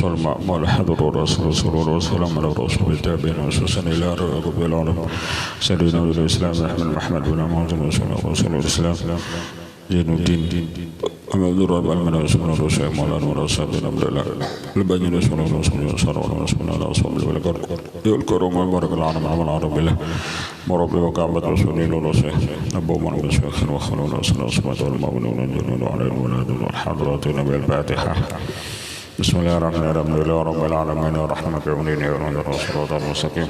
والرسول مع الحضر والرسول صلى الله عليه وسلم على الرسول التابعين وسوسن إلى رب العالمين سيدنا الإسلام أحمد محمد بن محمد رسول الإسلام زين الدين أحمد رب العالمين رسول الله الشيخ مولانا ورسول الله لبني رسول الله صلى الله عليه وسلم على رسول الله الكرم والبركة العالم عمل العرب بالله مربي وكعبة رسول الله الشيخ أبو من الشيخ وخلون رسول الله صلى الله عليه وسلم وعلى الولاد والحضرات نبي الفاتحة بسم الله الرحمن الرحيم لله رب العالمين الرحمن الرحيم يا صراط المستقيم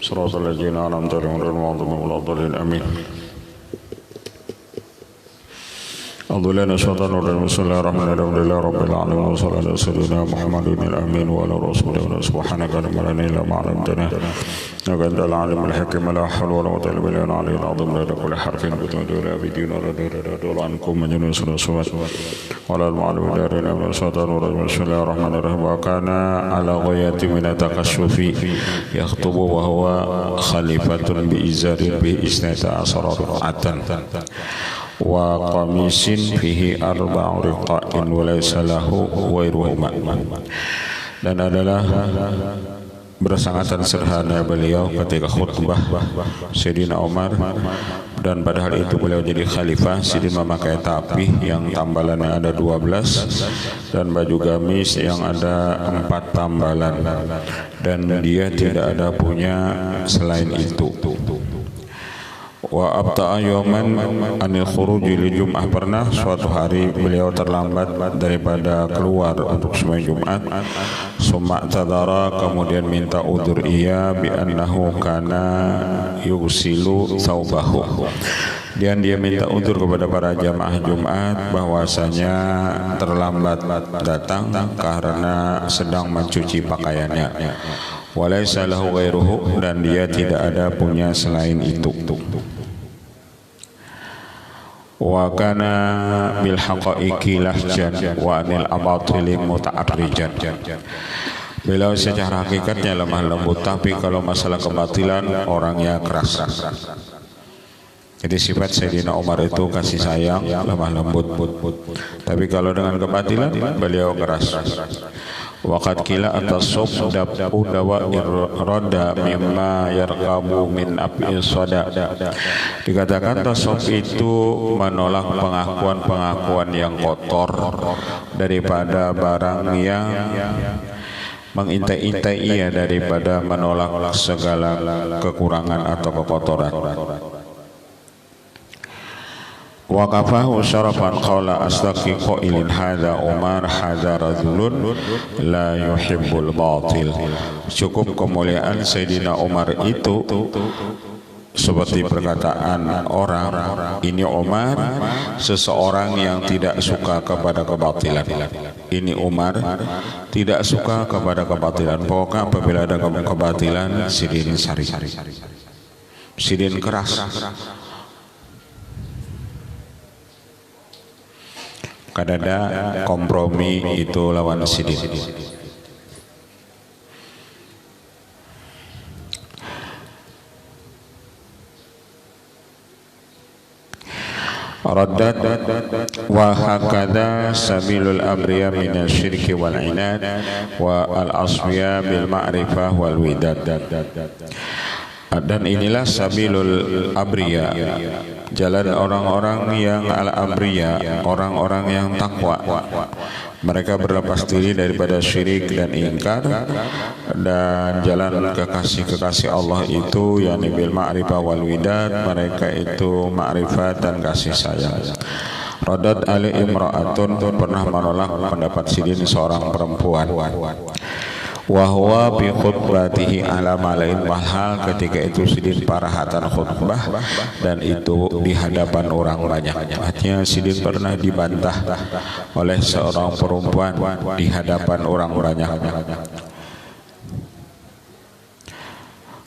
صراط الذين أنعمت عليهم غير المغضوب عليهم ولا الضالين آمين أضلنا الشيطان الرجيم بسم الله الرحمن الرحيم لله رب العالمين وصلى الله على سيدنا محمد الأمين وعلى رسوله سبحانك لا علم لنا إلا ما علمتنا إنك أنت العليم الحكيم لا حول ولا قوة إلا بالله العلي العظيم لا كل حرف بتمدد بدين ولا عنكم من جنس الصوت ولا المعلم دارنا من الشيطان الرجيم بسم الله الرحمن الرحيم وكان على غاية من التكشف يخطب وهو خليفة بإزار به 12 ركعة وقميص فيه 4 رقاء وليس له غيرهما dan adalah bersangatan sederhana beliau ketika khutbah Sayyidina Umar dan pada hari itu beliau jadi khalifah. Sayyidina memakai tapih yang tambalannya ada 12 dan baju gamis yang ada 4 tambalan dan dia tidak ada punya selain itu. Wa abta'a yawman anil khuruji li Jum'ah, pernah suatu hari beliau terlambat daripada keluar untuk sembahyang Jumat. Summa tadara, kemudian minta udzur ia bi annahu kana yusilu thawbahu, dan dia minta udzur kepada para jamaah Jumat bahwasanya terlambat datang karena sedang mencuci pakaiannya. Walaysa lahu ghairuhu, dan dia tidak ada punya selain itu. Wa kana bil haqaiqi lahjan wa anil abatili muta'arrijan. Beliau secara hakikatnya lemah lembut, tapi kalau masalah kebatilan orangnya keras. Jadi sifat Sayyidina Umar itu kasih sayang, lemah lembut. Tapi kalau dengan kebatilan beliau keras. Waqad kila atasub dawa irroda mimma yarkabu min api soda. Dikatakan tasawuf itu menolak pengakuan-pengakuan yang kotor daripada barang yang mengintai-intai ia, daripada menolak segala kekurangan atau kekotoran. Wa kafahu syarafan qala astaqi qailin hadza Umar hadza rajulun la yuhibbul batil. Cukup kemuliaan Sayyidina Umar itu seperti perkataan orang, ini Umar seseorang yang tidak suka kepada kebatilan. Ini Umar tidak suka kepada kebatilan. Pokoknya apabila ada kebatilan sidin sari, sidin keras. Kadada kompromi itu lawan sidin. Raddat wa hakadha sabilul abriya minal syirki wal inad wa al asfiya bil ma'rifah wal widad. Dan inilah sabilul abriya, jalan orang-orang yang al-abriya, orang-orang yang takwa. Mereka berlepas diri daripada syirik dan ingkar, dan jalan kekasih-kekasih Allah itu yakni bil ma'rifah wal widad, mereka itu ma'rifat dan kasih sayang. Radat ali imra'atun, pernah menolak pendapat sidin seorang perempuan. Wahwa bi khutbatihi ala malain, mahal ketika itu sidin parahatan khutbah dan itu di hadapan orang banyak. Artinya sidin pernah dibantah oleh seorang perempuan di hadapan orang banyak.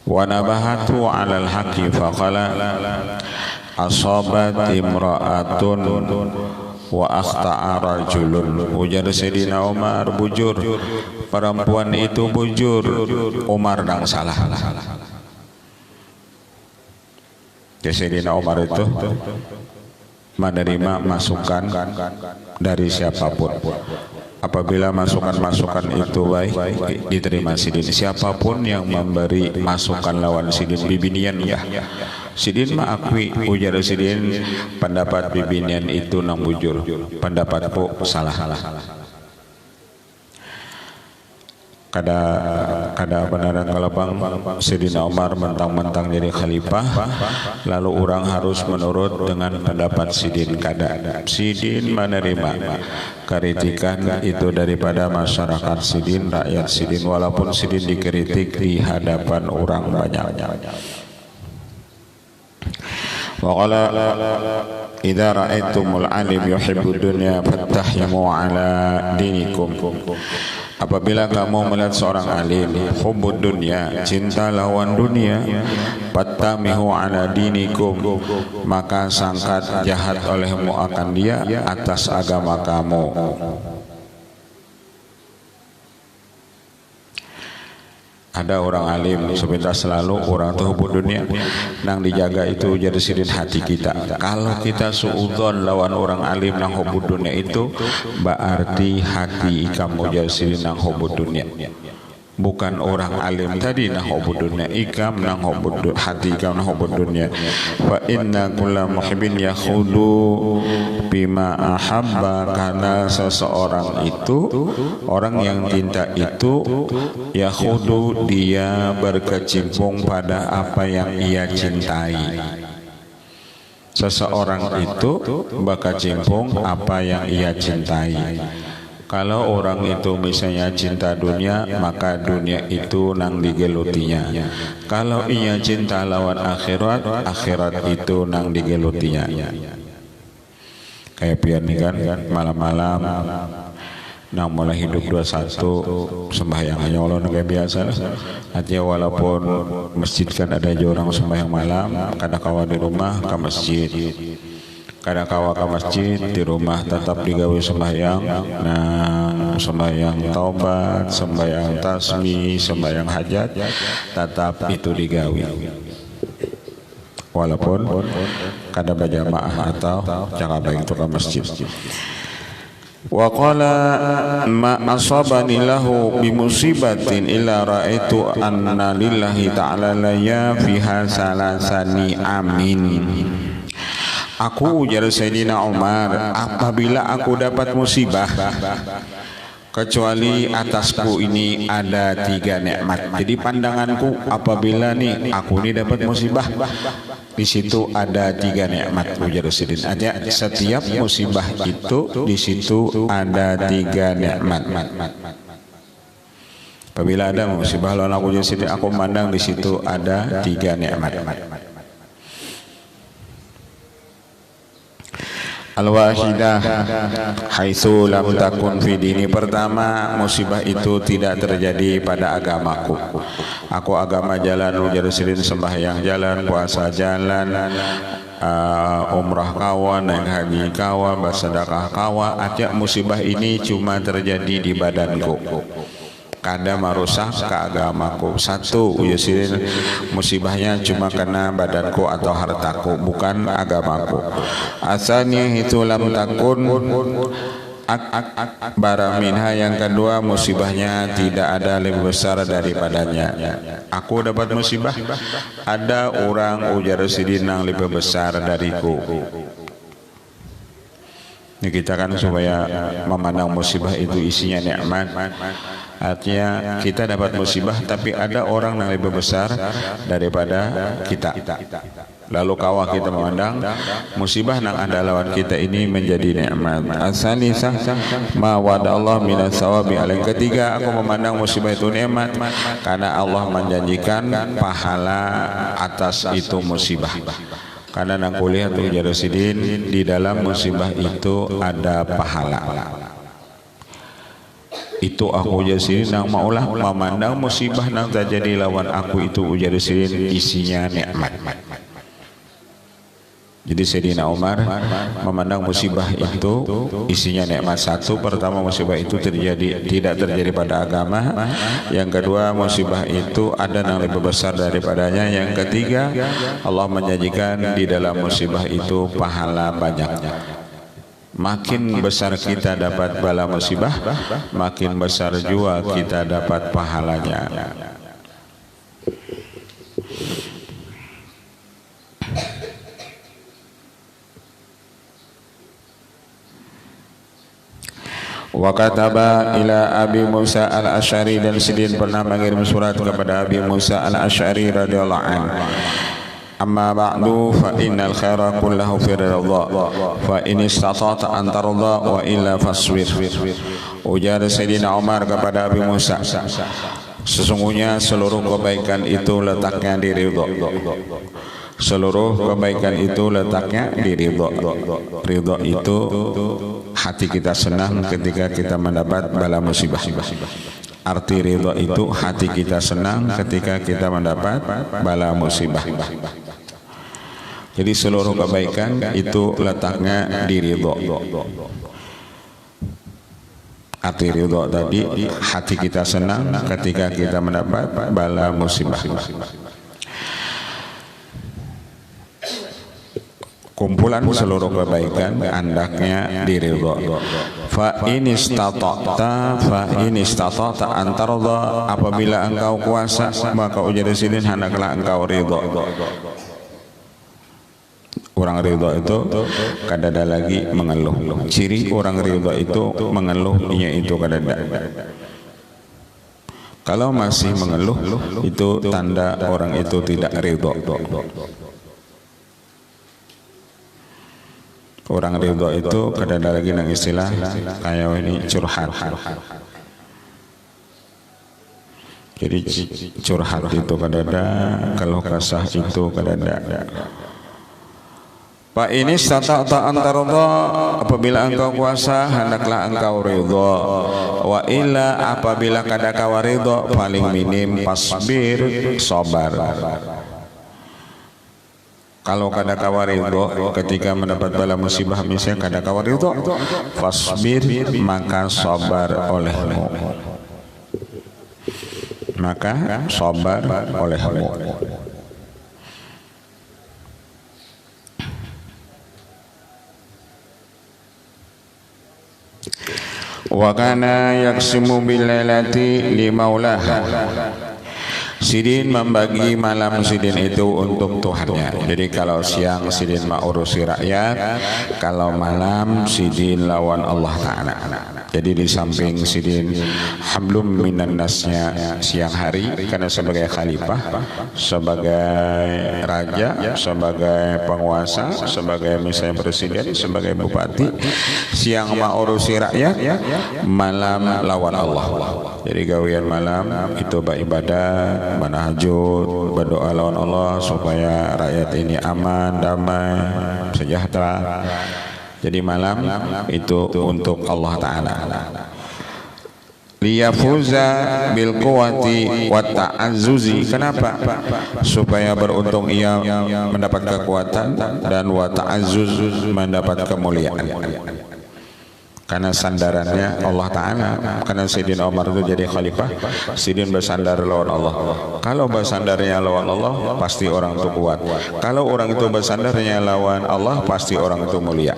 Wa nabahatu ala al-haqqi faqala asabat imra'atun wa akhta'a rajulun. Ujar Sayyidina Umar, bujur perempuan itu, bujur Umar yang salah. Jadi Sayyidina Umar itu menerima masukan dari siapapun. apabila masukan-masukan itu baik diterima sidin. Siapapun yang memberi masukan lawan sidin bibinian ya sidin mah akui ujar sidin pendapat bibinian itu nang bujur, pendapatku salah. Kada benaran kalabang Sayyidina Umar mentang-mentang jadi khalifah, lalu orang harus menurut dengan pendapat sidin. Kada sidin menerima kritikan itu daripada masyarakat sidin, rakyat sidin, walaupun sidin dikritik di hadapan orang banyak. Wa qala idza ra'aitumul alim yuhibbud dunya fattahimu ala dinikum. Apabila kamu melihat seorang alim hubbud dunya, cinta lawan dunia, fattamihu ala dinikum, maka sangkat jahat olehmu akan dia atas agama kamu. Ada orang alim sebentar selalu orang tuh hubbud dunia nang dijaga itu jadi sidin hati kita. Kalau kita suudzon lawan orang alim nang hubbud dunia itu berarti hati kamu jadi sidin nang hubbud dunia. Bukan orang alim tadi nang hubbud dunia, ikam nang hubbud hati ikam nang hubbud dunia. Fa inna kulla muhibbin yakhudu bima ahabba, karena seseorang itu orang yang cinta itu yakhudu dia berkecimpung pada apa yang ia cintai. Seseorang itu berkecimpung apa yang ia cintai. Kalau orang itu misalnya cinta dunia, maka dunia itu nang digelutinya. Kalau ia cinta lawan akhirat, akhirat itu nang digelutinya. Kayak pian nih kan, malam-malam nang mulai hidup 21 sembahyang hanya Allah kayak biasa. Artinya walaupun masjid kan ada orang sembahyang malam, kadang kawa di rumah ke masjid. Kadang kawa ke masjid, di rumah tetap digawe sembahyang, nah sembahyang taubat, sembahyang tasbih, sembahyang hajat, tetap itu digawe. Walaupun kadang berjamaah atau jangan baik itu ke masjid. Wa qala ma asabani lahu bi musibatin illa raaitu anna lillahi ta'ala la ya fiha salasani amin. Aku ujar Sayyidina Umar, apabila aku dapat musibah, kecuali atasku ini ada 3 nikmat. Jadi pandanganku apabila nih aku ini dapat musibah, di situ ada 3 nikmat ujar Sayyidina. Artinya setiap musibah itu di situ ada 3 nikmat. Apabila ada musibah lawan aku ujar Sayyidina, aku mandang di situ ada 3 nikmat. Al-wahidah haitsu lam takun fi dini. Pertama, musibah itu tidak terjadi pada agamaku. Aku agama jalan, ujar sidin sembahyang jalan, puasa jalan, umrah kawa, naik haji kawa, bersedekah kawa. Artinya musibah ini cuma terjadi di badanku. Kada merusak ke agamaku. Satu, uyasin musibahnya cuma kena badanku atau hartaku, bukan agamaku. Asalnya itu lam takun baraminha. Yang kedua, musibahnya tidak ada lebih besar daripadanya. Aku dapat musibah, ada orang ujar sidin yang lebih besar dariku. Ini kita kan supaya memandang musibah itu isinya nikmat. Artinya kita dapat musibah tapi ada orang yang lebih besar daripada kita. Lalu kawah kita memandang musibah yang ada lawan kita ini menjadi nikmat. Asalisah ma wa'ada Allah minas sawabi alaih. Ketiga, aku memandang musibah itu nikmat karena Allah menjanjikan pahala atas itu musibah. Karena nang kuliah tuh Jarusidin, di dalam musibah itu ada pahala. Itu aku Jarusidin nang maulah memandang musibah nang terjadi lawan aku itu Jarusidin isinya nikmat. Jadi Sayyidina Umar memandang musibah itu isinya nikmat. Satu, pertama musibah itu tidak terjadi pada agama. Yang kedua, musibah itu ada yang lebih besar daripadanya. Yang ketiga, Allah menjanjikan di dalam musibah itu pahala banyak. Makin besar kita dapat bala musibah, makin besar juga kita dapat pahalanya. Wa kataba ila Abi Musa al-Asy'ari, dan Sidin pernah mengirim surat kepada Abi Musa al-Asy'ari radhiyallahu anhu. Amma ba'du fa innal khaira kullahu fi ridha fa in istata'ta an tarda wa illa fasbir. Ujar Sayyidina Umar kepada Abi Musa, sesungguhnya seluruh kebaikan itu letaknya di ridha. Seluruh kebaikan itu letaknya di ridha. Ridha itu hati kita senang ketika kita mendapat bala musibah. Arti ridha itu hati kita senang ketika kita mendapat bala musibah. Jadi seluruh kebaikan itu letaknya di ridha. Arti ridha tadi hati kita senang ketika kita mendapat bala musibah. Kumpulan seluruh kebaikan andaknya di ridha. Fa in istata'ta an tarda, apabila engkau kuasa maka ujar Sidin hendaklah engkau ridha. Orang ridha itu kadada lagi mengeluh. Ciri orang ridha itu mengeluhnya itu kadada. Kalau masih mengeluh itu tanda orang itu tidak ridha. Orang ridha itu kadang lagi nang istilah kayak ini curhat. Jadi curhat itu kadang, kalau kasah itu kadang. Pak ini stata'ta antarudha, apabila engkau kuasa hendaklah engkau ridha. Wa illa, apabila kadaka waridha, paling minim pasbir, sabar. Kalau kada kawaridho ketika mendapat bala musibah, misalnya kada kawaridho, fasbir, maka sabar olehmu. Maka sabar olehmu. Wa kana yaqsimu bil lailati li maulah. Sidin membagi malam Sidin itu untuk Tuhannya. Jadi kalau siang Sidin mengurusi rakyat, kalau malam Sidin lawan Allah Ta'ala. Jadi di samping Sidin hablum minan nasnya siang hari, karena sebagai khalifah, sebagai raja, sebagai penguasa, sebagai misalnya presiden, sebagai bupati, siang mengurusi rakyat, malam lawan Allah. Jadi gawian malam itu beribadah, menahajud, berdoa lawan Allah supaya rakyat ini aman, damai, sejahtera. Jadi malam itu untuk Allah Ta'ala. Liyafuza bil quwwati wa ta'azzuzi. Kenapa? Supaya beruntung ia mendapat kekuatan dan wa ta'azzuz mendapat kemuliaan. Karena sandarannya Allah Ta'ala. Karena Sayyidina Umar itu jadi khalifah, Sidin bersandar lawan Allah. Kalau bersandarnya lawan Allah, pasti orang itu kuat. Kalau orang itu bersandarnya lawan Allah, pasti orang itu mulia.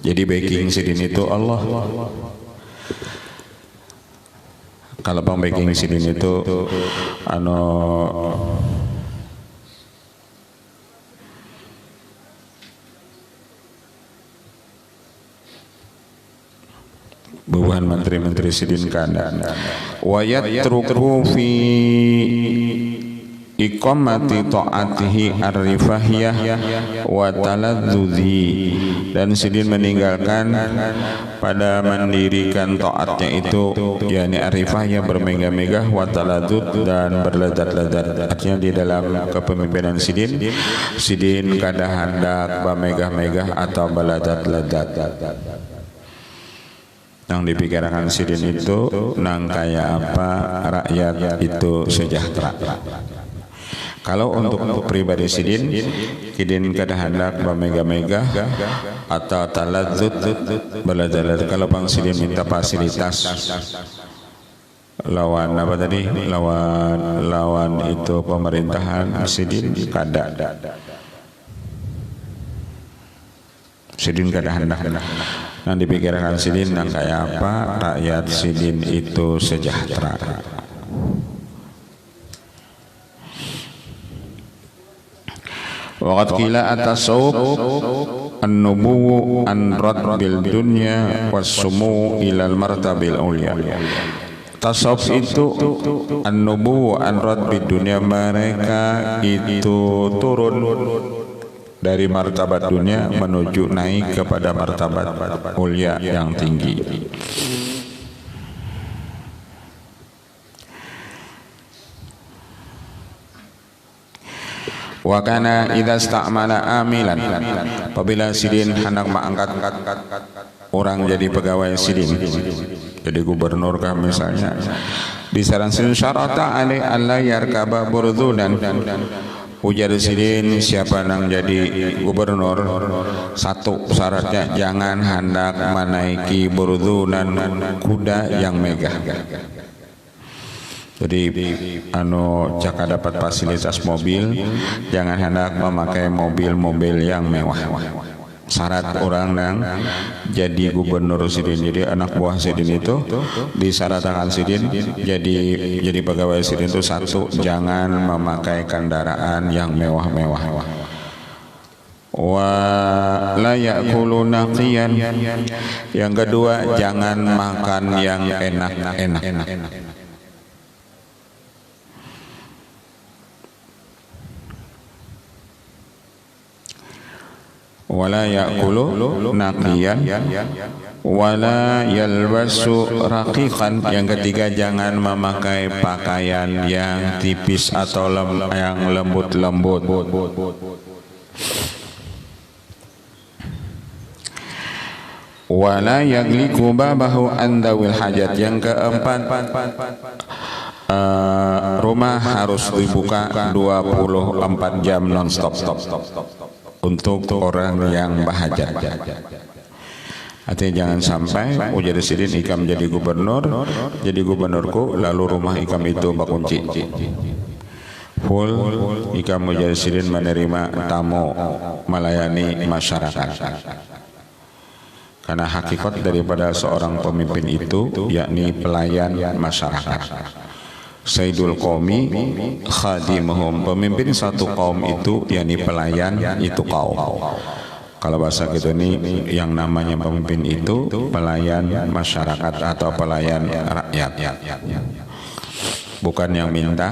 Jadi backing Sidin itu Allah. Kalau backing Sidin itu bukan menteri-menteri Sidin kada. Wa yatruku fi iqamati ta'atihi ar-rifahiyah wa taladzuzi, dan Sidin meninggalkan pada mendirikan taatnya itu, yakni ar-rifahiyah bermegah-megah, wa taladzuz dan berlezat-lezat. Artinya di dalam kepemimpinan Sidin, Sidin kada hendak bermegah-megah atau berlezat-lezat. Yang dipikirkan Sidin itu nang kayak apa rakyat itu sejahtera. Kalau untuk pribadi Sidin kada hendak bermegah-megah atau taladzut berlezat. Kalau Bang Sidin minta fasilitas lawan apa tadi, lawan itu pemerintahan, Sidin kada. Sidin kada hendak nang dipikirkan sidin nang kayak apa rakyat sidin itu sejahtera. Waqad qila at-tasawuf an-nubuwwu an radbil dunya was-sumu ilal martabil ulya. Tasawuf itu an-nubuwwu an radbid dunya, mereka itu turun dari martabat dunia menuju naik kepada martabat ulya yang tinggi. Wa kana idza sta'mala amilan, apabila sidin hendak mengangkat orang jadi pegawai sidin, jadi gubernur kah misalnya, disarankan syarata alai alla yarkaba burdunan. Ujar sidin siapa nang jadi gubernur, satu syaratnya jangan hendak menaiki burdunan, kuda yang megah. Jadi jika dapat fasilitas mobil, jangan hendak memakai mobil-mobil yang mewah. Syarat orang yang jadi gubernur sidin, jadi anak buah sidin itu disyaratkan sidin jadi pegawai sidin itu satu, jangan memakai kendaraan yang mewah-mewah. Wa la ya'kulu naqiyan, yang kedua jangan makan yang enak-enak. Wala ya'kulu naqiyan wala yalbasu raqiqan, yang ketiga jangan memakai pakaian yang tipis atau yang lembut-lembut. Wala yagliku babahu andawil hajat, yang keempat rumah harus dibuka 24 jam non-stop untuk orang yang berhajat. Artinya jangan sampai ujar sidin ikam jadi gubernurku lalu rumah ikam itu bakunci full, ikam ujar sidin menerima tamu, melayani masyarakat. Karena hakikat daripada seorang pemimpin itu yakni pelayan masyarakat. Sayyidul qaumi khadimuhum, pemimpin satu kaum itu yakni pelayan itu kaum. Kalau bahasa kita ini yang namanya pemimpin itu pelayan masyarakat atau pelayan rakyat, bukan yang minta,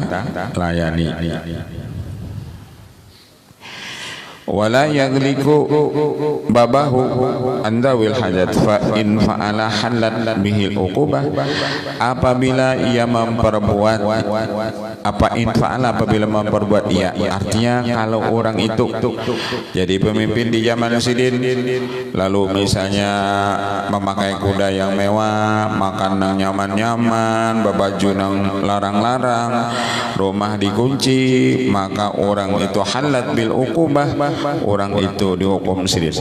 layani. Wala yagliku babahu andawil hajat fa in fa'ala halat bihil uqubah, apabila ia memperbuat apabila memperbuat ia, artinya kalau orang itu jadi pemimpin di zaman sidin lalu misalnya memakai kuda yang mewah, makan nang nyaman-nyaman, babaju nang larang-larang, rumah dikunci, maka orang itu halat bil uqubah, orang itu dihukum sidin.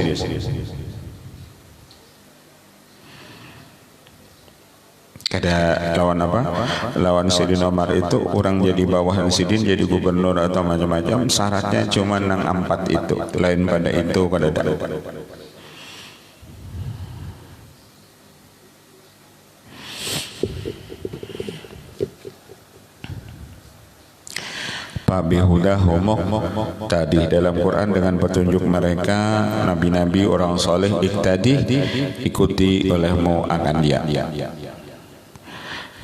Kada lawan apa? Lawan Sidin Omar itu orang jadi bawahan sidin, jadi gubernur atau macam-macam, syaratnya cuma nang 4 itu, lain pada itu kada ada. Pabihudahum, tadi dalam Quran dengan petunjuk mereka nabi-nabi orang soleh, iktadi ikuti olehmu akan dia.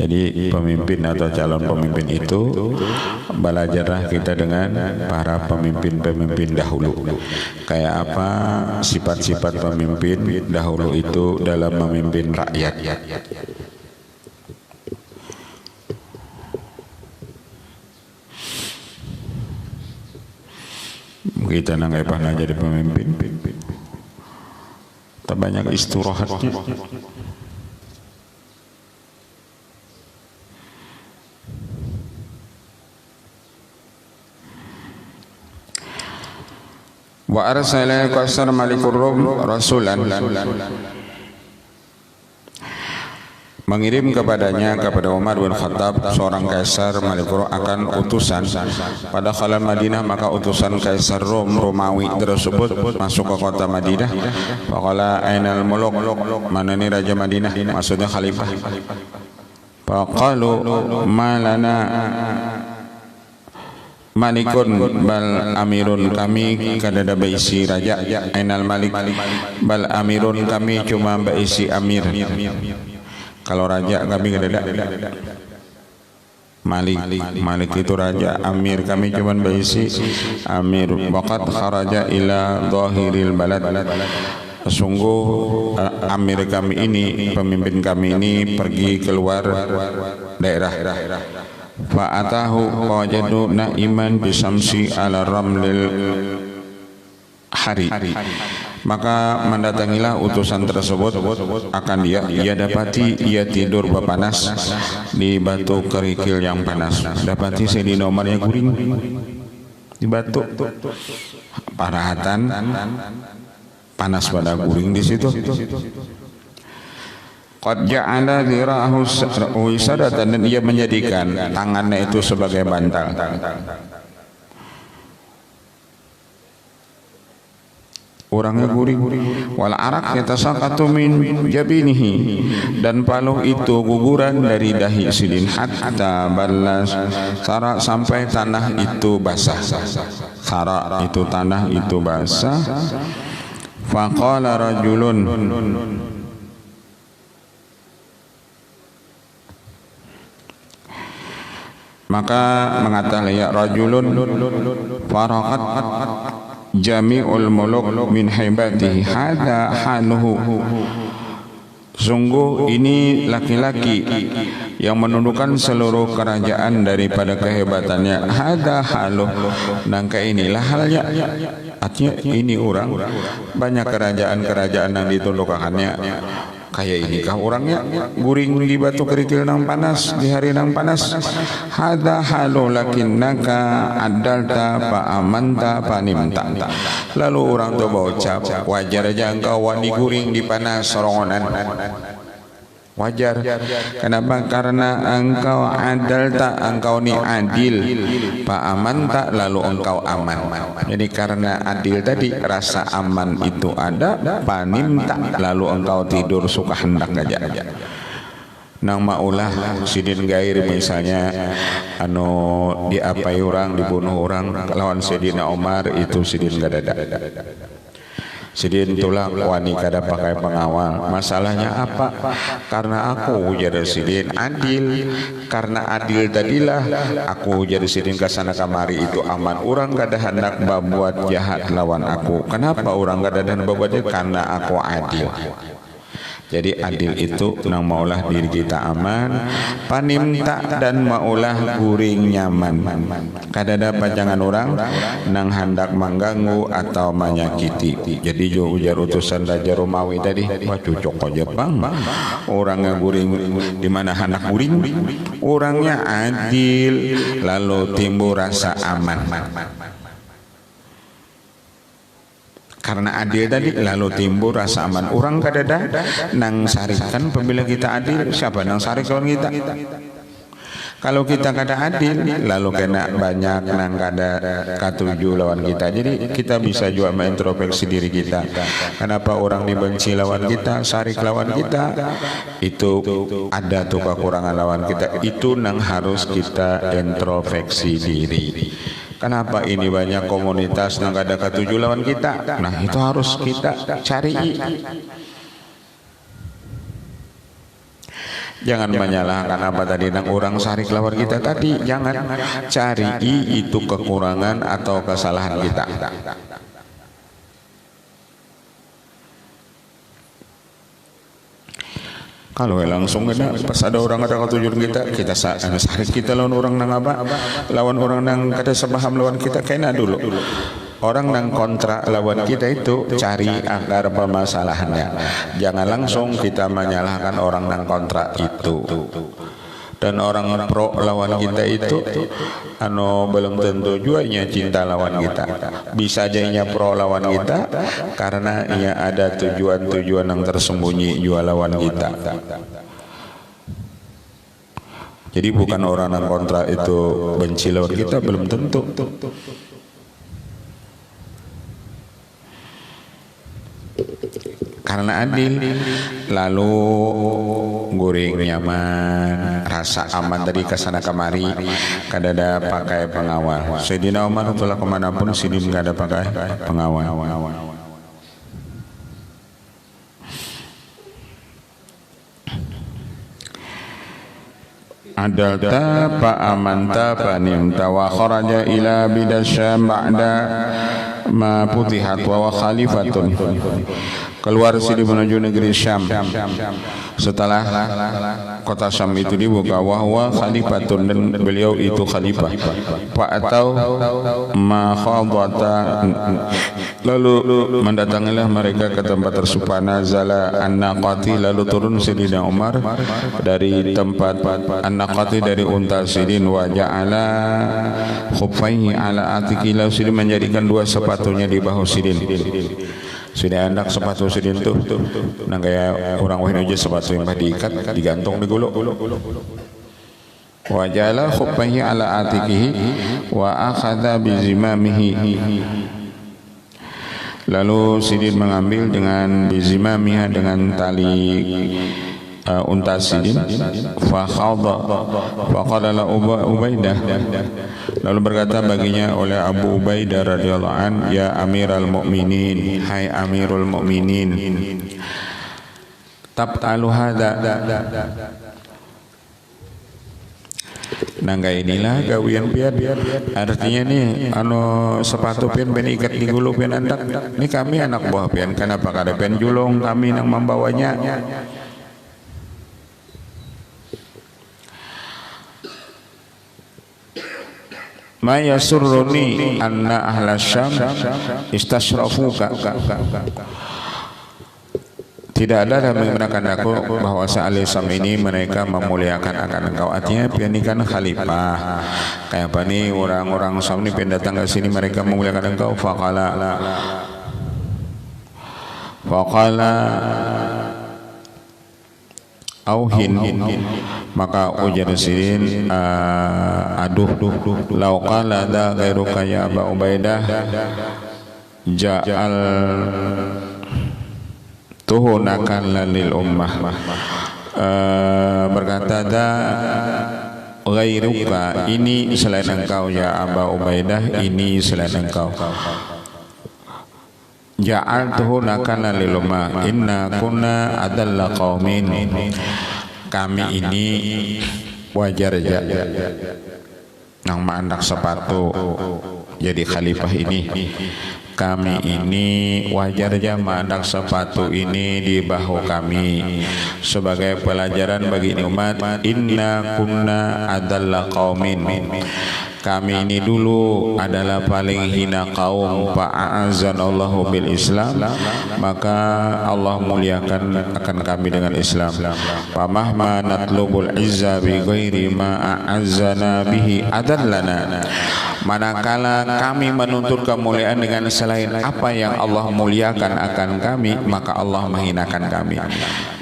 Jadi pemimpin atau calon pemimpin itu belajarlah kita dengan para pemimpin-pemimpin dahulu. Kayak apa sifat-sifat pemimpin dahulu itu dalam memimpin rakyat. Kita nggak pernah jadi pemimpin, tak banyak istirahatnya. Wa arsala Qaisar Malikur Rum rasulan, mengirim kepada Umar bin Khattab seorang kaisar Malik akan utusan pada kala Madinah, maka utusan kaisar Romawi tersebut masuk ke kota Madinah. Faqala ainal muluk, mana ni raja Madinah, maksudnya khalifah. Faqalu malana malikun bal amirun, kami kadada baisi raja. Ainal malik bal amirun, kami cuma baisi amir. Kalau raja kami kadada malik itu raja, amir kami cuma baisi amir. Waqad kharaja ila zahiril balad, sungguh amir kami ini, pemimpin kami ini pergi keluar daerah. Fa'atahu wajadu na'iman bisamsi ala ramlil hari, maka mendatangilah utusan tersebut akan ia dapati ia tidur berpanas di batu kerikil yang panas. Dapati Sayyidina Umarnya guring di batu parahatan panas pada guring di situ. Qad ja'ala dhirahu wisadatan, dan ia menjadikan tangannya itu sebagai bantal. Orangnya guring. Wal arak yatasaqatu min jabinihi, dan paluh itu guguran dari dahi Sidin hatta balas sara, sampai tanah itu basah. Sara itu tanah itu basah. Faqala rajulun, maka mengatakan ya rajulun faraqat jami'ul muluk min haibatihi hadza haluhu, sungguh ini laki-laki yang menundukkan seluruh kerajaan daripada kehebatannya. Hadza haluh, nangka inilah halnya, artinya ini orang banyak kerajaan-kerajaan yang ditundukkannya. Kayak ini kah orangnya guring di batu kerikil nang panas di hari nang panas. Hadza halu lakinnaka adalta fa amanta fa nimta, lalu orang tu berucap wajar aja engkau wani guring di panas sorongonan. Wajar. Kenapa? Karena engkau adalta, engkau ni adil, fa amanta, lalu engkau aman. Jadi karena adil tadi rasa aman itu ada, panimta, lalu engkau tidur suka hendak aja. Nang maulah Sidin Gair misalnya diapai orang, dibunuh orang lawan Sayyidina Umar, itu Sidin gadada. Sidin tulah wani kada pakai pengawal. Masalahnya apa? Karena aku jadi Sidin adil. Karena adil tadilah aku jadi Sidin kesana kamari itu aman. Orang kada hendak berbuat jahat lawan aku. Kenapa orang kada hendak berbuat jahat? Karena aku adil. Jadi adil itu nang maulah diri kita aman, panimta, dan maulah guring nyaman. Kada dapat jangan orang nang hendak mengganggu atau menyakiti. Jadi jo ujar utusan Raja Romawi tadi, wah cocok aja bang, orangnya guring di mana hendak guring, orangnya adil, lalu timbul rasa aman. Karena adil tadi lalu timbul rasa aman. Orang kadada nang sarikan apabila kita adil, siapa nang sarik lawan kita? Kalau kita kada adil lalu kena banyak nang kada katuju lawan kita. Jadi kita bisa juga mengintrospeksi diri kita. Kenapa orang dibenci lawan kita, sarik lawan kita? Itu ada tuh kekurangan lawan kita. Itu nang harus kita introspeksi diri. Kenapa ini banyak komunitas yang ada ketujuh lawan kita? Nah itu harus kita cari. Jangan menyalahkan apa tadi nang orang sarik lawan kita tadi. Jangan cari itu kekurangan atau kesalahan kita. Kalau langsung ada pas ada orang ada ketujuan kita sarik kita lawan orang nang apa, lawan orang nang kada sepaham lawan kita kena dulu. Orang nang kontra lawan kita itu cari akar permasalahannya. Jangan langsung kita menyalahkan orang nang kontra itu. Dan orang pro lawan kita itu belum tentu juga cinta lawan kita. Bisa jadinya pro lawan kita karena ia ada tujuan-tujuan yang tersembunyi juga lawan kita. Jadi bukan orang yang kontra itu benci lawan kita, belum tentu. Karena adil, lalu goreng nyaman, rasa aman tadi kesana kemari, kadada pakai pengawal. Sayyidina Umar telah kemanapun Sidin nggak ada pakai pengawal. Adalta fa amanta fa nimta wa kharaja ila bidasyam ba'da ma putihat wa khalifatun. Keluar Sidin menuju negeri Syam setelah kota Syam itu dibuka, wahwa khalifatun, dan beliau itu khalifah. Pak atau makhadata, lalu mendatangilah mereka ke tempat tersebut. Nazala an-naqati, lalu turun Sidina Umar dari tempat an-naqati, dari unta Sidin. Wa ja'ala khuffaihi ala atiki, lalu Sidin menjadikan dua sepatunya di bahu Sidin. Sudah anak sepatu Sidin tuh, nang kayak orang wahid aja sepatu yang diikat, digantung di gulung. Wa ja'ala khuffaihi ala atikihi wa akhadha bi zimamihi, lalu Sidin mengambil dengan bizimamiha, dengan tali unta Sidin. Fa khadha fa qala la Ubaidah, lalu berkata baginya oleh Abu Ubaidah radhiyallahu an, ya Amiral Mukminin, hai Amirul Mukminin, tabtalu hada, nangga inilah gawian pian, artinya nih sepatu pian ikat di gulu pian andak, ini kami anak buah pian, kenapa kada pian julung kami yang membawanya. Ma yasurruni anna ahla Syam istashrafuka, tidak ada yang menggunakan aku bahwa ahli Syam ini mereka memuliakan akan engkau. Artinya pian ikan khalifah kayak apa nih, orang-orang Syam ini pian datang ke sini mereka memuliakan engkau. Faqala auhin, maka ujar Sidin, aduh, lau qala da ghairuka ya Aba Ubaidah ja'al tuhunakan lil ummah, berkata da ghairuka, ini selain engkau ya Aba Ubaidah, ini selain engkau. Ja'altuhu nakana lil ummah inna kunna adalla qaumin, kami ini wajar aja nang mandak sepatu jadi khalifah ini, kami ini wajar aja mandak sepatu ini di bahu kami sebagai pelajaran bagi umat. Inna kunna adalla qaumin, kami ini dulu adalah paling hina kaum. Fa'azanallahu bil Islam, maka Allah muliakan akan kami dengan Islam. Famahma natlubul izza bi ghairi ma a'azzana bihi adallana, manakala kami menuntut kemuliaan dengan selain apa yang Allah muliakan akan kami, maka Allah menghinakan kami.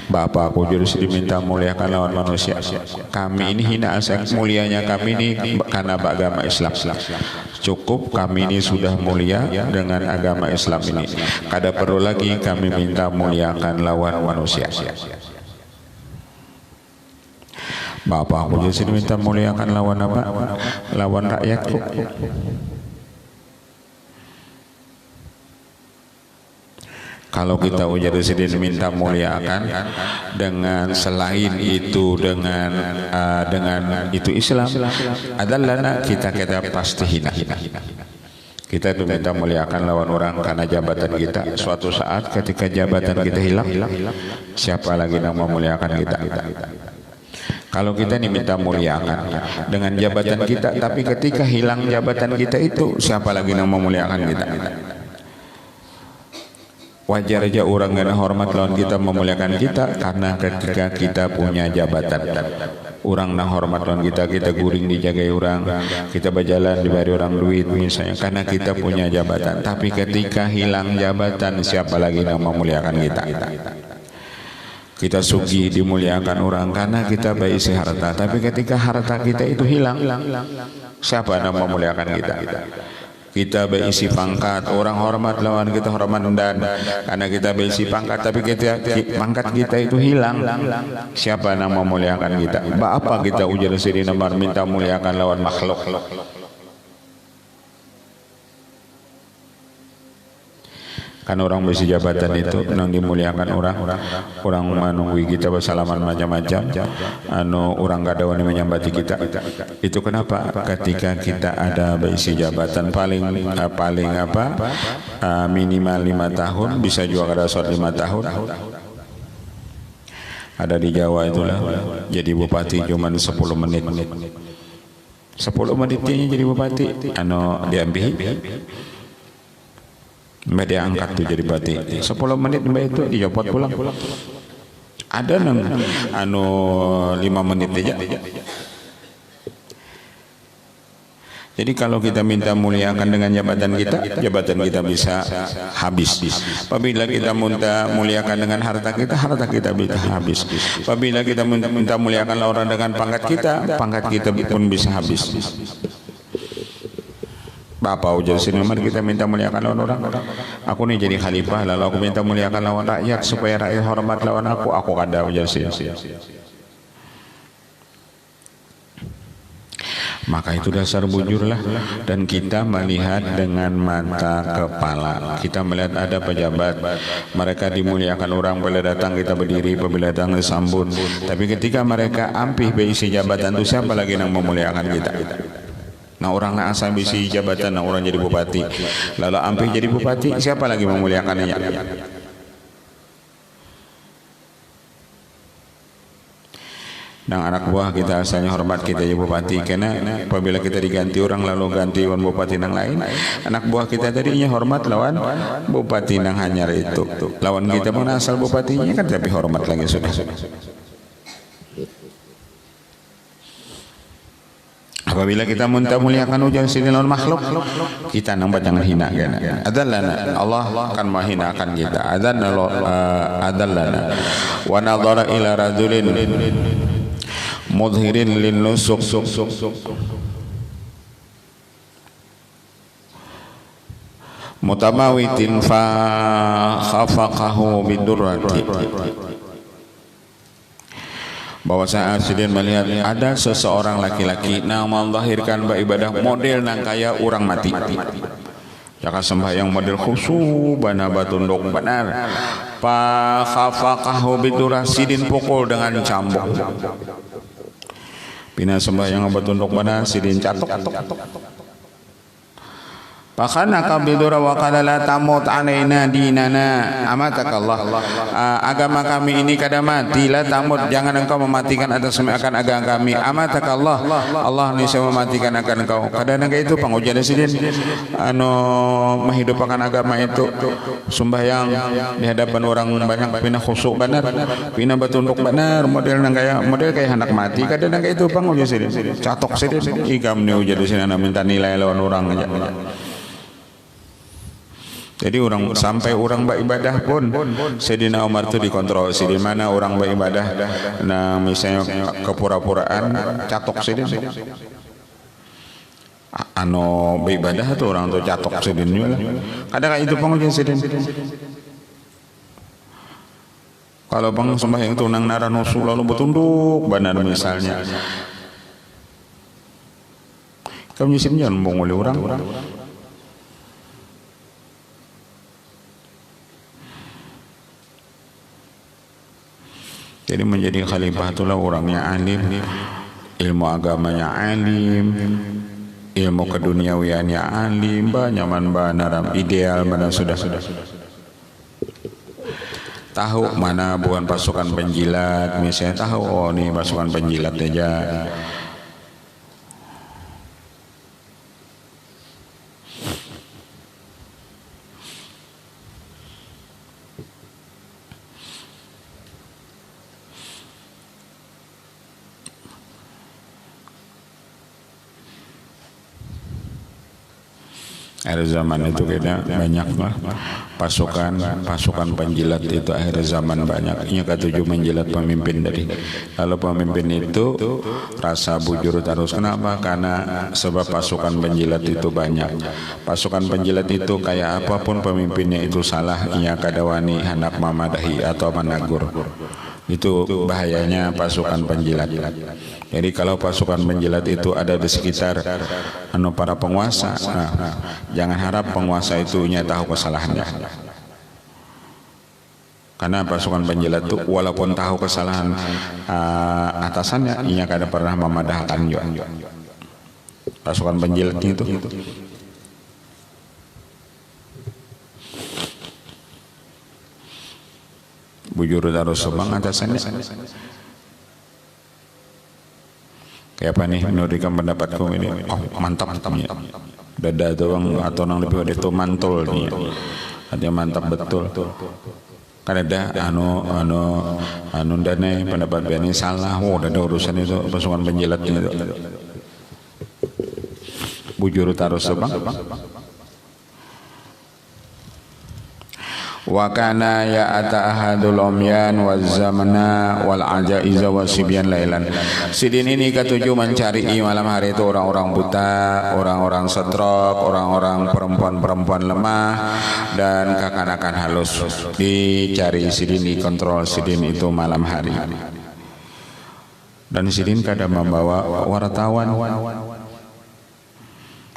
Bapak aku jurus diminta muliakan lawan manusia, kami ini hina, mulianya kami ini karena agama Islam. Cukup kami ini sudah mulia dengan agama Islam ini, kada perlu lagi kami minta muliakan lawan manusia. Bapak aku jurus diminta muliakan lawan apa? Lawan rakyatku. Kalau kita ujar Sidin minta muliakan dengan selain itu, dengan itu Islam adalah kita pasti hina. Kita itu minta muliakan lawan orang karena jabatan kita. Suatu saat ketika jabatan kita hilang, siapa lagi yang memuliakan kita? Kalau kita diminta muliakan dengan jabatan kita, tapi ketika hilang jabatan kita itu, siapa lagi yang memuliakan kita? Wajar aja orang gak hormat lawan kita, memuliakan kita karena ketika kita punya jabatan. Orang nang hormat lawan kita, kita guring dijagai orang, kita berjalan diberi orang duit misalnya, karena kita punya jabatan. Tapi ketika hilang jabatan, siapa lagi yang memuliakan kita? Kita sugih dimuliakan orang karena kita berisi harta. Tapi ketika harta kita itu hilang, siapa yang memuliakan kita? Kita berisi pangkat, orang hormat lawan kita hormat dan karena kita berisi pangkat, tapi kita pangkat kita itu hilang, siapa yang memuliakan kita? Apa kita ujar sini nomor minta muliakan lawan makhluk? Kan orang besi jabatan itu nang dimuliakan orang menunggu kita bersalaman macam-macam, orang gak ada yang menyambati kita. Itu kenapa? Ketika kita ada besi jabatan paling minimal 5 tahun, bisa juga kada short 5 tahun. Ada di Jawa itulah, jadi bupati cuman 10 menit. 10 menitnya jadi bupati, diambil. Mbak dia angkat tuh jadi bupati 10 menit mbak itu dijopot pulang. Ada nang 5 menit aja. Jadi kalau kita minta muliakan dengan jabatan kita bisa habis. Apabila kita minta muliakan dengan harta kita bisa habis. Apabila kita minta muliakan orang dengan pangkat kita pun bisa habis. Bapak ujar sini kita minta muliakan lawan orang. Aku nih jadi khalifah, lalu aku minta muliakan lawan rakyat supaya rakyat hormat lawan aku kada ujar sini. Maka itu dasar bujurlah, dan kita melihat dengan mata kepala. Kita melihat ada pejabat, mereka dimuliakan orang, bila datang kita berdiri, bila datang disambut. Tapi ketika mereka ampih berisi jabatan itu, siapa lagi yang memuliakan kita? Nah orang nak asal bisi jabatan, nah orang jadi bupati, lalu ampih jadi bupati, siapa lagi memuliakannya? Dan anak buah kita asalnya hormat kita jadi bupati, karena apabila kita diganti orang lalu ganti lawan bupati yang lain, anak buah kita tadinya hormat lawan bupati yang hanyar itu, lawan kita pun asal bupatinya kan tapi hormat lagi sudah. Apabila kita minta muliakan ujian sini lawan makhluk, kita nampak jangan hina kan. Adallana, Allah akan menghinakan kita. Adallana wa nadhara ila rajulin mudhirin lin nusuk mutamawitin fa khafaqahu bidurrati. Bahwa saat sidin melihat ada seseorang laki-laki yang melahirkan ibadah model nang kaya orang mati. Jaka sembahyang model khusyuk, bana batunduk benar. Pa khafaqahu bidurrah, sidin pukul dengan cambuk. Pina sembahyang batunduk benar, sidin catok. Pakana kabidura wa qala la tamut alaina dinana, amatakallah, agama kami ini kada mati, la tamut, jangan engkau mematikan atas akan agama kami, amatakallah, Allah niscaya mematikan akan engkau. Kadang itu pangujian sidin menghidupkan agama itu, sembahyang di hadapan orang banyak, pina khusyuk benar, pina batunduk benar, model kayak anak mati. Kadang itu pangujian sidin catok sidin igam ni ujian sidin minta nilai lawan orang aja. Jadi orang sampai orang beribadah pun Sayyidina Umar itu dikontrol di mana orang beribadah, nah misalnya kepura-puraan catok sidin beribadah itu orang tuh catok sidin juga. Kadang itu pengujian sidin. Kalau bang sembahyang itu nang nara nusul lalu bertunduk benar misalnya, kamu jisimnya menguli orang. Jadi menjadi khalifah itulah orangnya alim, ilmu agamanya alim, ilmu keduniawiannya alim, nyaman banaram ideal mana sudah. Tahu mana bukan pasukan penjilat, misalnya tahu oh ini pasukan penjilat aja. Akhir zaman itu kayaknya banyak lah pasukan penjilat itu akhir zaman banyak. Ini ketujuh menjilat pemimpin dari. Lalu pemimpin itu rasa bujur terus. Kenapa? Karena sebab pasukan penjilat itu banyak. Pasukan penjilat itu kayak apapun pemimpinnya itu salah, ia kadawani hendak mamadahi atau menagur. Itu bahayanya pasukan penjilat. Jadi kalau pasukan penjilat itu ada di sekitar para penguasa, jangan harap penguasa itu tahu kesalahannya. Karena pasukan penjilat itu walaupun tahu kesalahan atasannya, ia kada pernah memadahkan juga. Pasukan penjilat itu. Bujur terus sebang atasannya. Kayak apa nih menurut pendapatku ini? Oh mantap ya. Dada doang atau nang lebih ada itu mantul nih. Artinya mantap betul. Kan ada anu dane pendapat ini salah. Oh ada urusan itu pasukan penjilat itu. Bujur terus sebang. Wa kana ya ata ahadul umyan waz zamana wal ajaiza wasibyan lailan. Sidin ini ketujuh mencari malam hari itu orang-orang buta, orang-orang stroke, orang-orang perempuan-perempuan lemah dan kekanakan halus. Dicari sidin, dikontrol sidin itu malam hari. Dan sidin kadang membawa wartawan.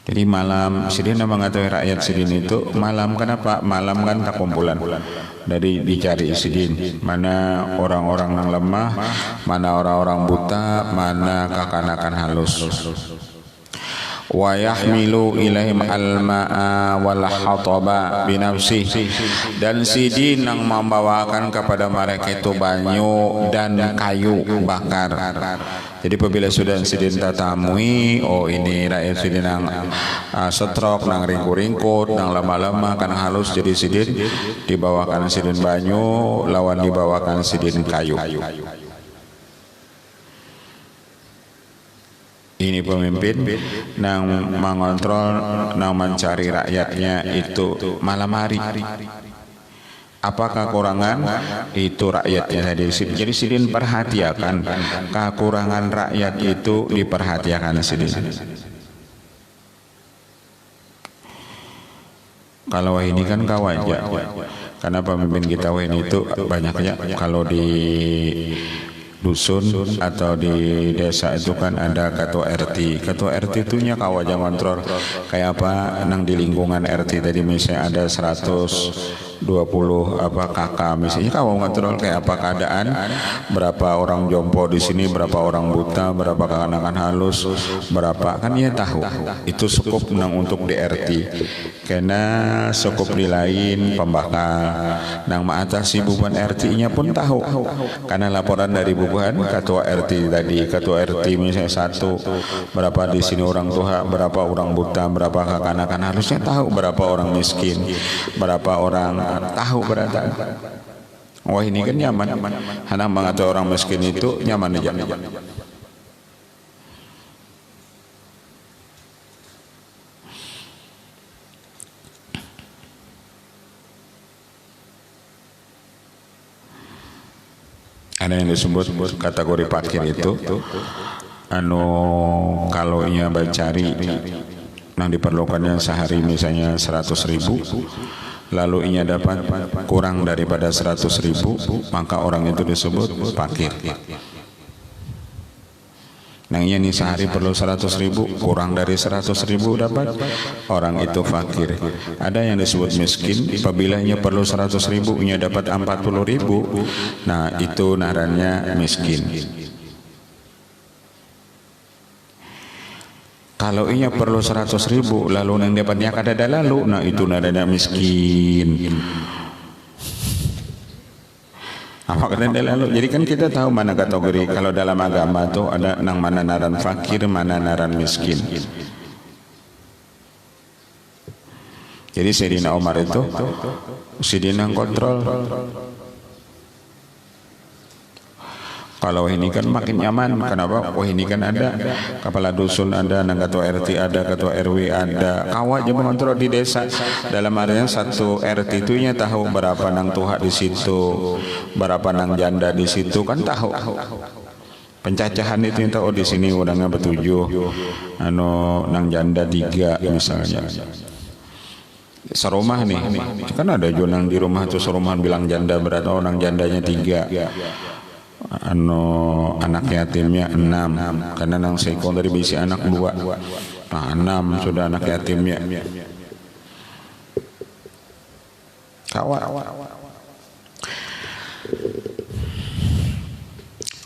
Jadi malam sidin mengatakan rakyat sidin itu malam, kenapa? Malam kan tak kumpulan. Dari dicari sidin mana orang-orang yang lemah, mana orang-orang buta, mana kekanakan halus. Wa yahmilu ilaihim al-ma'a wal hataba binafsih, dan sidin yang membawakan kepada mereka itu banyu dan kayu bakar. Jadi apabila sudah sidin tatamui, oh ini rakyat sidin yang setrok, nang ringkut-ringkut, nang lama-lama kan halus, jadi sidin dibawakan sidin banyu, lawan dibawakan sidin kayu. Ini pemimpin nang mengontrol, nang mencari rakyatnya itu malam hari. Apakah kekurangan itu rakyatnya tadi? Jadi sidin perhatikan kekurangan rakyat itu, diperhatikan sidin. Kalau ini kan kawaja, karena pemimpin kita ini itu banyaknya kalau di dusun atau di desa itu kan ada ketua RT. Ketua RT itu nya kawaja kontrol kayak apa nang di lingkungan RT tadi, misalnya ada 120 kakak misalnya, kamu ngontrol kayak apa keadaan, berapa orang jompo di sini, berapa orang buta, berapa kekanakan halus, berapa kan ia tahu. Itu cukup nang untuk di RT. Karena cukup di lain pembakar nang mengatasi beban RT-nya pun tahu. Karena laporan dari bukan ketua RT tadi, ketua RT misalnya 1, berapa di sini orang tua, berapa orang buta, berapa kekanakan harusnya tahu, berapa orang miskin, berapa orang tahu berada. Oh ini kan nyaman. Hanang mengatur orang miskin itu nyaman aja. Ada yang disebut kategori fakir itu kalau ia mencari yang diperlukannya sehari misalnya 100.000, lalu ia dapat kurang daripada 100.000, maka orang itu disebut fakir. Nang ia nih sehari perlu 100.000, kurang dari 100.000 dapat, orang itu fakir. Ada yang disebut miskin, apabila ia perlu 100.000, ia dapat 40.000, nah itu narannya miskin. Kalau ia perlu 100.000, lalu yang dapatnya kada lalu, nah itu narannya miskin. Lalu, jadi kan kita tahu mana kategori. Kalau dalam agama tuh ada nang mana naran fakir, mana naran miskin. Jadi Sayyidina Umar itu sidin yang kontrol. Kalau ini kan makin nyaman. Kenapa? Wah ini kan ada kepala dusun, ada nang ketua RT, ada ketua RW, ada kawat yang mengontrol di desa. Dalam artian satu RT itu nya tahu berapa nang tuha di situ, berapa nang janda di situ kan tahu. Pencacahan itu yang tahu di sini orangnya bertujuh, nang janda 3 misalnya. Serumah nih, kan ada jonang di rumah tuh serumah bilang janda berat, nang jandanya 3. Anak yatimnya 6 karena nang sekong dari bisi anak 2. Nah 6 sudah anak yatimnya.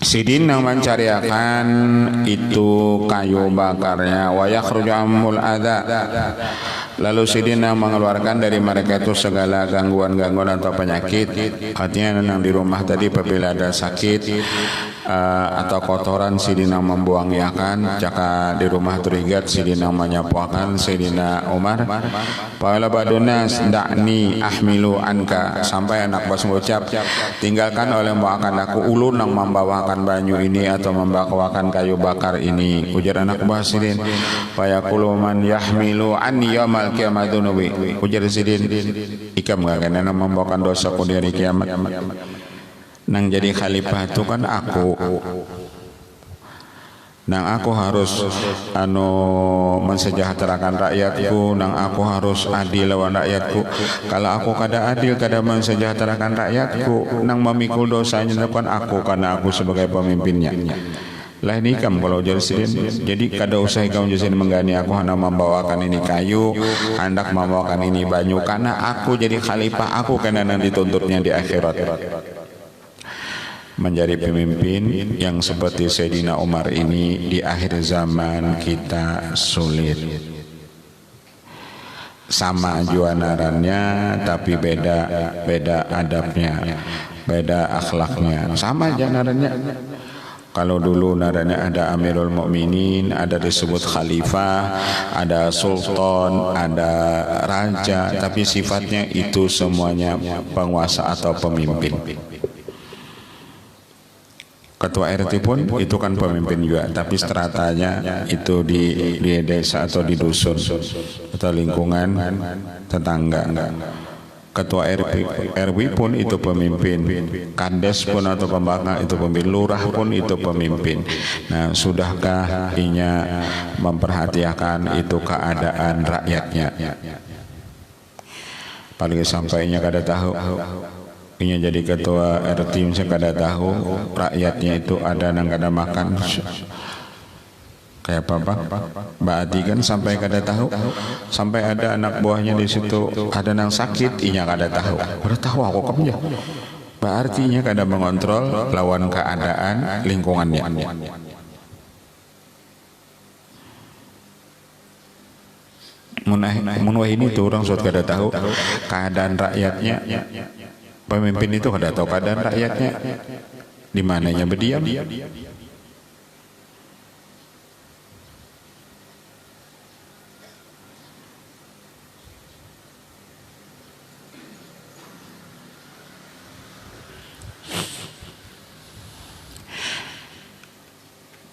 Sidin yang mencariakan itu kayu bakarnya wa yakhruju amul adza. Lalu sidin yang mengeluarkan dari mereka itu segala gangguan-gangguan atau penyakit. Artinya yang di rumah tadi apabila ada sakit atau kotoran sidin yang membuangkan, jika di rumah terigat sidin yang menyapuakan. Sayyidina Umar Pala badunas da'ni ahmilu anka, sampai anak bos mengucap tinggalkan oleh muakan aku ulun yang membawakan banyu ini atau membawakan kayu bakar ini. Ujar anak bos sidin fayaqulu man yahmilu anni yaumal kiamadunubi. Ujar sidin ikam gak kena membawakan dosaku di hari kiamat. Nang jadi khalifah itu kan aku, nang aku harus mensejahterakan rakyatku, nang aku harus adil lawan rakyatku. Kalau aku kada adil, kada mensejahterakan rakyatku, nang memikul dosanya kan aku, karena aku sebagai pemimpinnya. Lah ini kam kalau jadi jadi kada usah kamu jadi menggani aku, hendak membawakan ini kayu, hendak membawakan ini banyu, karena aku jadi khalifah, aku kena nanti dituntutnya di akhirat. Menjadi pemimpin yang seperti Sayyidina Umar ini di akhir zaman kita sulit. Sama juanarannya tapi beda adabnya, beda akhlaknya. Sama janarannya. Kalau dulu narannya ada Amirul Mukminin, ada disebut khalifah, ada sultan, ada raja, tapi sifatnya itu semuanya penguasa atau pemimpin. Ketua RT pun itu kan pemimpin juga, tapi stratanya itu di desa atau di dusun atau lingkungan tetangga. Ketua RW pun itu pemimpin, kades pun atau pembangga itu pemimpin, lurah pun itu pemimpin. Nah, sudahkah inya memperhatikan itu keadaan rakyatnya? Paling sampainya kada tahu. Ini jadi ketua RT misalnya kada tahu rakyatnya itu ada nang kada makan kayak apa Mbak Adi kan sampai kada tahu, sampai ada anak buahnya di situ ada nang sakit inya kada tahu. Kada tahu aku kamnya. Berarti kada mengontrol lawan keadaan lingkungannya. Mun ini tuh orang suat kada tahu keadaan rakyatnya. Pemimpin itu kada tahu keadaan rakyatnya di mananya berdiam.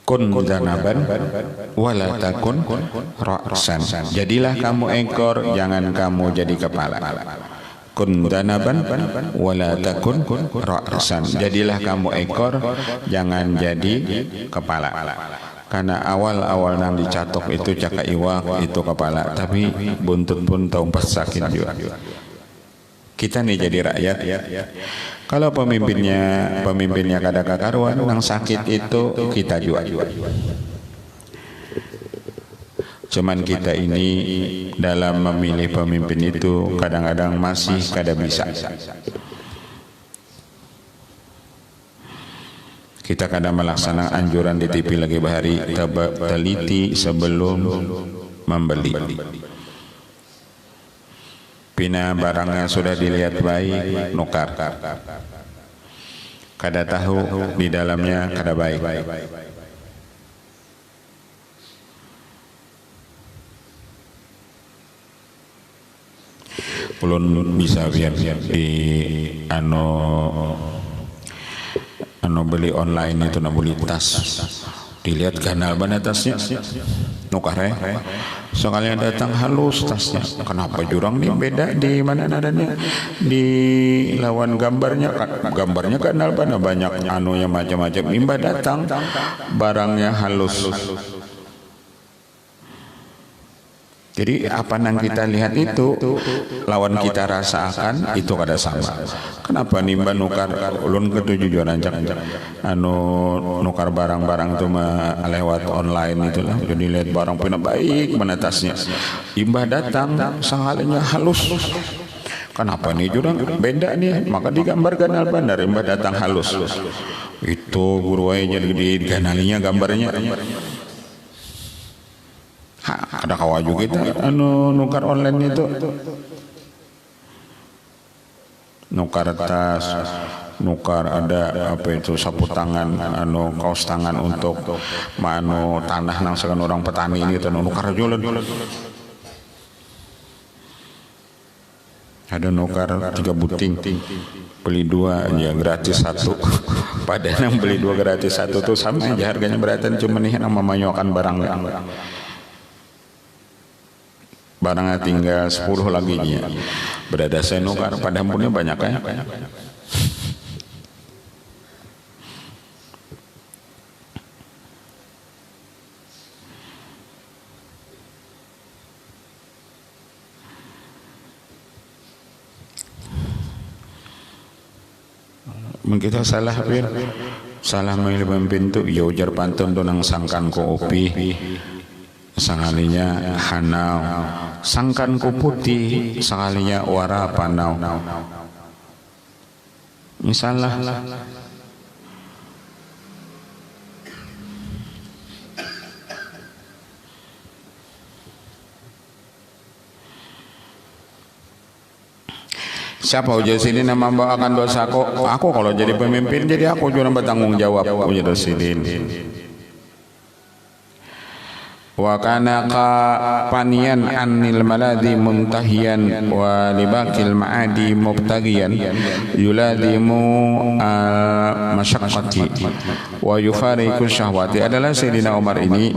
Kun zanaban wala takun ra'san. Jadilah kamu ekor, jangan kamu jadi kepala. Kun danaban wala takun ra'san. Jadilah kamu ekor, jangan jadi kepala. Karena awal-awal nang dicatok itu caka iwak itu kepala, tapi buntut pun tahu pas sakit juga. Kita nih jadi rakyat. Kalau pemimpinnya kada kakaruan, nang sakit itu kita juga. Cuman kita ini dalam memilih pemimpin itu kadang-kadang masih kada bisa. Kita kadang melaksanakan anjuran di TV lagi bahari, teliti sebelum membeli. Pina barangnya sudah dilihat baik, nukar. Kada tahu di dalamnya kada baik. Ulun bisa biar di anu beli online itu beli tas, dilihat ganal banget tasnya, nukare sekalian datang halus tasnya, kenapa jurang nih beda di mana nadanya, di lawan gambarnya ganal banyak anunya macam-macam, imba datang barangnya halus. Jadi apa yang kita lihat itu lawan kita rasakan itu kada sama. Kenapa nimba nukar ulun ketujuan ancak anu nukar barang-barang itu lewat online itulah. Jadi lihat barang punya baik mana tasnya. Imba datang sanghalnya halus. Kenapa nih jurang beda nih, maka digambarkan benar imba datang halus. Itu buruai jadi diganalinya gambarnya. Ada kawaju kita anu nukar online itu, nukar tas, nukar ada apa itu sapu tangan, anu kaos tangan untuk manu tanah nang sekan orang petani ini itu nukar jualan. Ada nukar 3 buting, beli 2 aja gratis 1. Padahal yang beli 2 gratis 1 tuh sama aja harganya beratan, cuma nih nama manyokan barangnya. Barangnya tinggal 10 lagi nya. Berada saya nukar pada punya banyak ya. Kita salah pir, salah memilih pemimpin tu, ya ujar pantun tu nang sangkan ko opi. Sangalinya hanau, sangkan ku putih, sangalinya wara panau. Misalnya siapa ujar sini nama membawakan dosaku? Aku kalau jadi pemimpin, jadi aku juga bertanggung jawab. Ujar dosidin. Wa kana panian anil maladi muntahiyan wa libakil ma'adi mubtagiyan yuladimu masyaqqati wa yufariqu syahwati. Adalah Sayyidina Umar ini,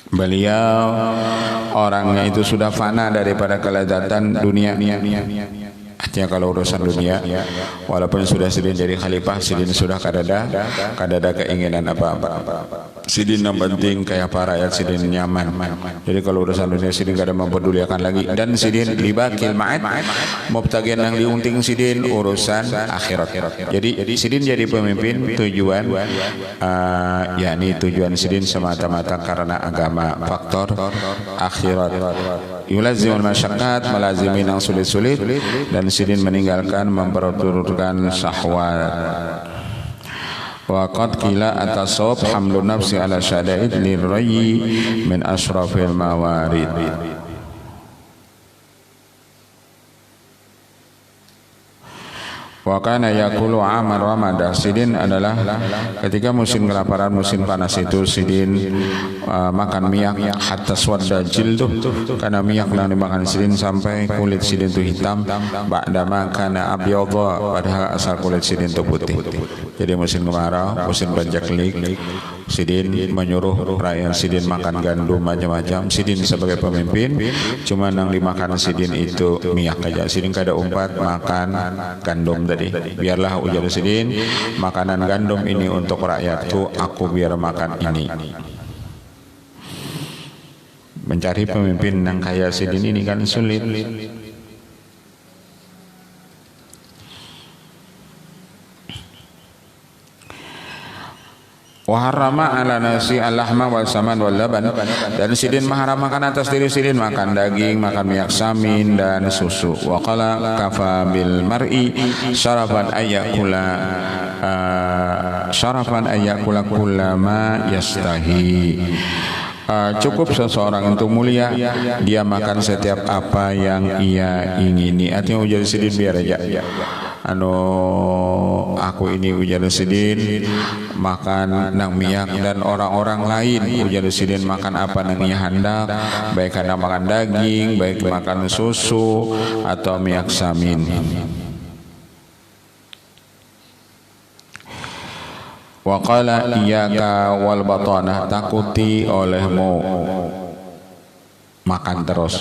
beliau orangnya itu sudah fana daripada kelezatan dunia. Artinya kalau urusan dunia, walaupun sudah sidin jadi khalifah, sidin sudah kadada keinginan apa-apa. Sidin yang penting kayak para rakyat sidin nyaman. Jadi kalau urusan dunia sidin kada mempedulikan lagi. Dan sidin libakil ma'ad mubtagian yang diunting sidin urusan akhirat. Jadi sidin jadi pemimpin tujuan yakni tujuan sidin semata-mata karena agama, faktor akhirat. Yulazimul masyaqqat, melazimi yang sulit-sulit, dan sidin meninggalkan memperturutkan syahwat. Wa qad qila atasawab hamlun nafsi ala syada'id lirayyi min ashrafil mawarid. Wa kana yaqulu amar ramadah. Sidin adalah ketika musim kelaparan, musim panas itu sidin makan minyak hatta swadda jilduh, karena minyak yang dimakan sidin sampai kulit sidin itu hitam. Ba'da ma kana abyadha, padahal asal kulit sidin itu putih. Jadi musim kemarau, musim banjak-lik, sidin menyuruh rakyat sidin makan gandum macam-macam. Sidin sebagai pemimpin cuma yang dimakan sidin itu minyak aja. Sidin kada umpat makan gandum tadi. Biarlah ujar sidin, makanan gandum ini untuk rakyatku, aku biar makan ini. Mencari pemimpin yang kaya sidin ini kan sulit. Wa harrama ala nasi al-lahma wal saman wal laban, dan sidin mengharamkan atas diri sidin makan daging, makan minyak samin dan susu. Wa qala kafa bil mar'i syarafan ayyakula kullama yastahi. Cukup seseorang untuk mulia dia makan setiap apa yang ia ingini. Artinya ujar sidin biar aja. Aku ini ujar sidin makan nang minyak, dan orang-orang lain ujar sidin makan apa nang ia hendak, baik karena makan daging, baik makan susu atau minyak samin. Wa qala iyyaka wal batanah, takuti olehmu makan terus.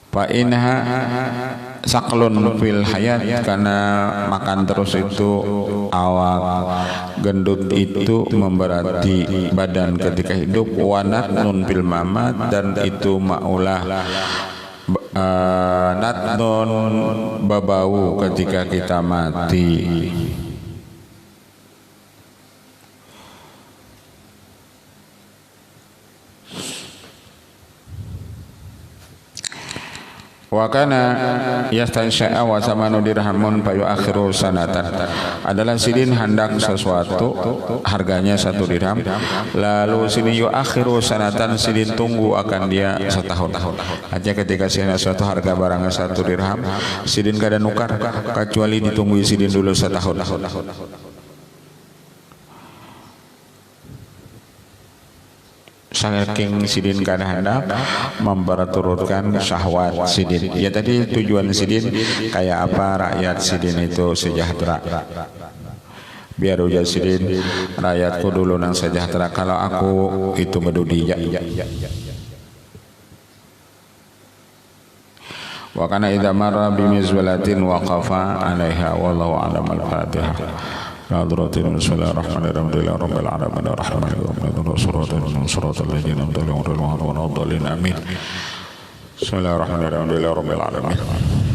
Fa inha saklun fil hayat, karena makan terus itu awak, gendut itu memberati badan ketika hidup. Wa natnun fil mamat, dan itu maulah natnun babau ketika kita mati. Wa kana yastansya'a wa samanu dirhamun fa yu'akhiru sanatan, adalah sidin hendak sesuatu harganya 1 dirham, lalu sidin yu'akhiru sanatan, sidin tunggu akan dia setahun. Aja ketika sidin suatu harga barangnya 1 dirham, sidin kada nukar kecuali ditunggu sidin dulu setahun. Saking sidin kada hendak memperturutkan syahwat sidin. Ya tadi tujuan sidin kayak apa, rakyat sidin itu sejahtera. Biar ujar sidin, rakyatku dulu nang sejahtera, kalau aku itu medudi ya. Wa kana idza marra bimizwalatin waqafa 'alaiha wallahu a'lam. Al-Fatihah. Bismillahirrahmanirrahim. Rabbil alamin arrahmanir rahim. Shiratal ladzina an'amta 'alaihim ghairil maghdubi 'alaihim. Amin. Bismillahirrahmanirrahim. Rabbil alamin.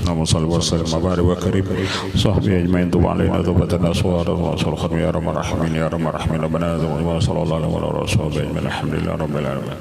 Allahumma shalli wa sallim wa barik wa karim sahbihi ajmain tu alaina tawbatan aswar wa sallallahu ya rahman rahimin ya rahman rahimin. Rabbana wa sallallahu alaihi wa sallam. Alhamdulillah rabbil alamin.